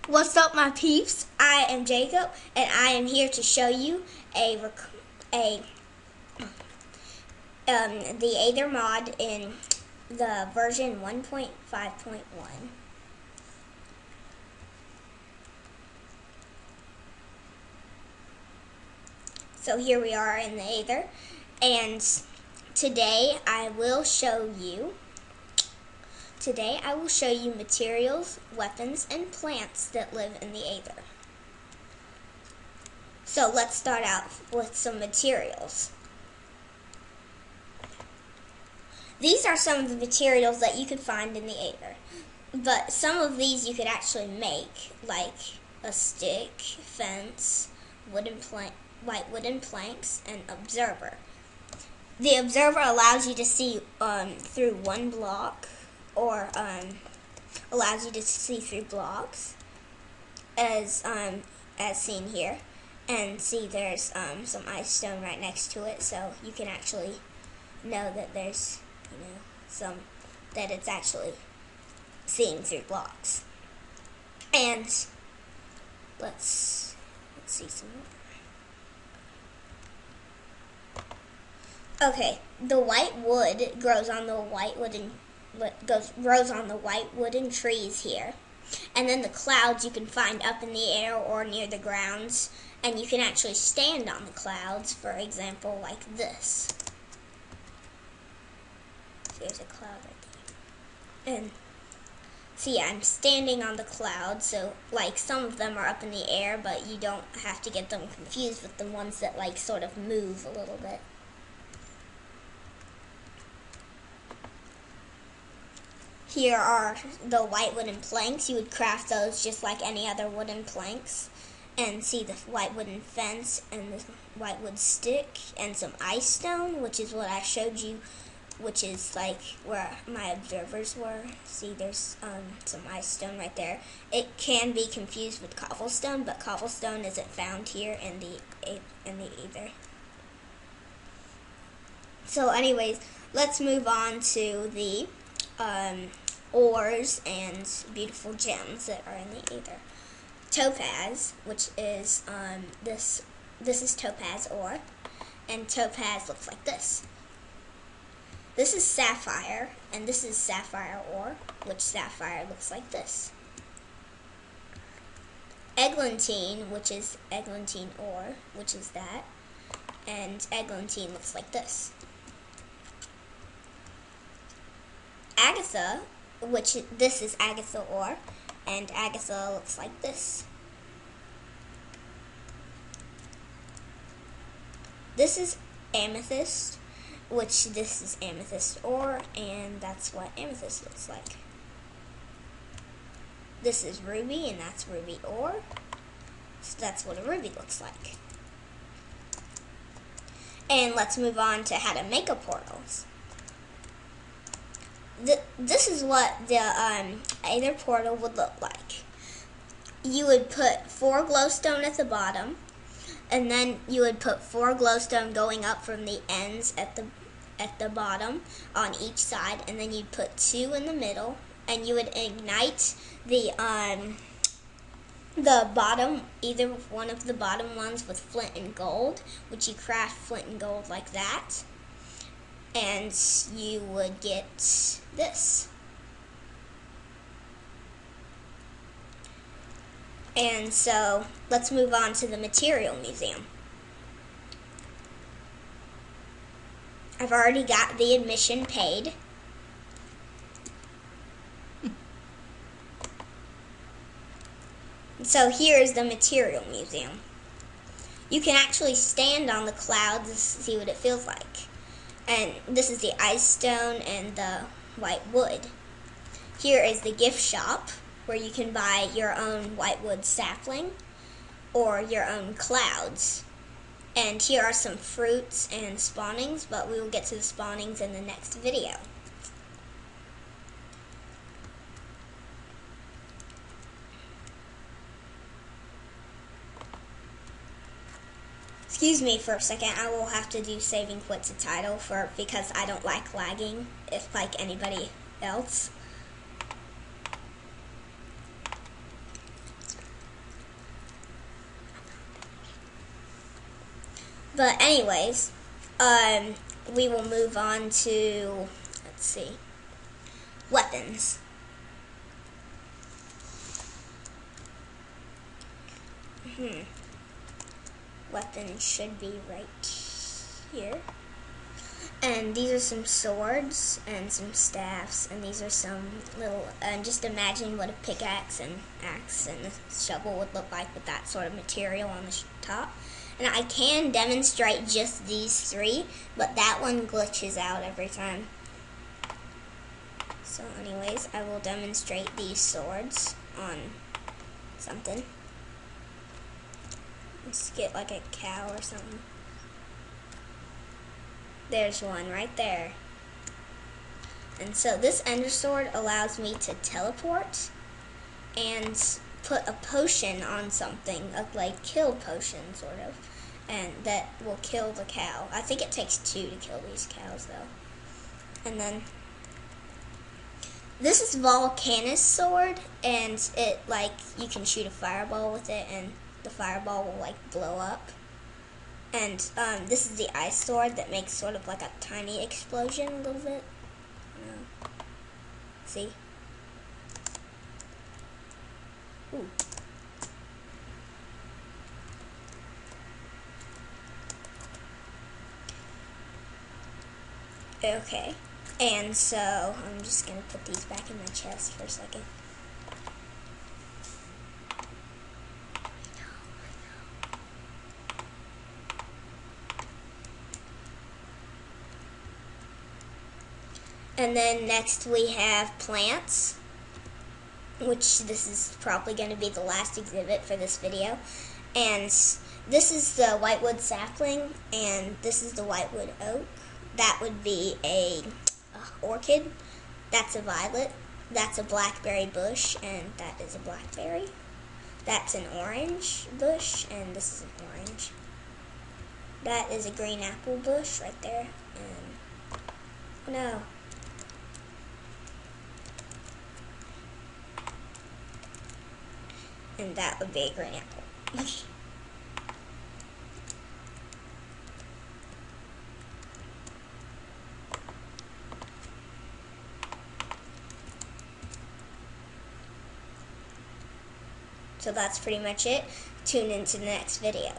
What's up, my peeps? I am Jacob, and I am here to show you the Aether mod in the version 1.5.1. So here we are in the Aether, and today I will show you materials, weapons, and plants that live in the Aether. So let's start out with some materials. These are some of the materials that you could find in the Aether, but some of these you could actually make, like a stick, fence, white wooden planks, and observer. The observer allows you to see through one block, or allows you to see through blocks, as seen here. And see, there's some ice stone right next to it, so you can actually know that there's that it's actually seeing through blocks. And let's see some more. Okay, the white wood grows on the white wooden trees here. And then the clouds you can find up in the air or near the grounds, and you can actually stand on the clouds, for example, like this. There's a cloud right there. And see, I'm standing on the clouds, so like some of them are up in the air, but you don't have to get them confused with the ones that like sort of move a little bit. Here are the white wooden planks. You would craft those just like any other wooden planks. And see the white wooden fence and the white wood stick and some ice stone, which is what I showed you, which is like where my observers were. See, there's some ice stone right there. It can be confused with cobblestone, but cobblestone isn't found here in the Aether. So anyways, let's move on to the ores and beautiful gems that are in the Aether. Topaz, which is this is topaz ore, and topaz looks like this. This is sapphire, and this is sapphire ore, which sapphire looks like this. Eglantine, which is eglantine ore, which is that, and eglantine looks like this. Agatha, this is Agatha ore, and Agatha looks like this. This is amethyst, which this is amethyst ore, and that's what amethyst looks like. This is ruby, and that's ruby ore. So that's what a ruby looks like. And let's move on to how to make a portals. This is what the Aether portal would look like. You would put 4 glowstone at the bottom, and then you would put 4 glowstone going up from the ends at the bottom on each side, and then you'd put 2 in the middle, and you would ignite the bottom, either one of the bottom ones with flint and gold, which you craft flint and gold like that. And you would get this. And so, let's move on to the material museum. I've already got the admission paid. So here's the material museum. You can actually stand on the clouds to see what it feels like. And this is the ice stone and the white wood. Here is the gift shop, where you can buy your own white wood sapling or your own clouds. And here are some fruits and spawnings, but we will get to the spawnings in the next video. Excuse me for a second, I will have to do save and quit subtitle because I don't like lagging, if like anybody else. But anyways, we will move on to, let's see, weapons. Weapons should be right here. And these are some swords and some staffs, and these are some little, just imagine what a pickaxe and axe and a shovel would look like with that sort of material on the top. And I can demonstrate just these three, but that one glitches out every time. So anyways, I will demonstrate these swords on something. Let's get like a cow or something. There's one right there. And so this ender sword allows me to teleport and put a potion on something, like kill potion sort of, and that will kill the cow. I think it takes 2 to kill these cows though. And then this is Volcanus sword, and it, like, you can shoot a fireball with it and the fireball will like blow up. And this is the ice sword that makes sort of like a tiny explosion a little bit. See? Ooh. Okay. And so I'm just going to put these back in my chest for a second. And then next we have plants, which this is probably going to be the last exhibit for this video. And this is the whitewood sapling, and this is the whitewood oak. That would be a orchid. That's a violet. That's a blackberry bush, and that is a blackberry. That's an orange bush, and this is an orange. That is a green apple bush right there. And oh no. And that would be a green apple. So that's pretty much it. Tune into the next video.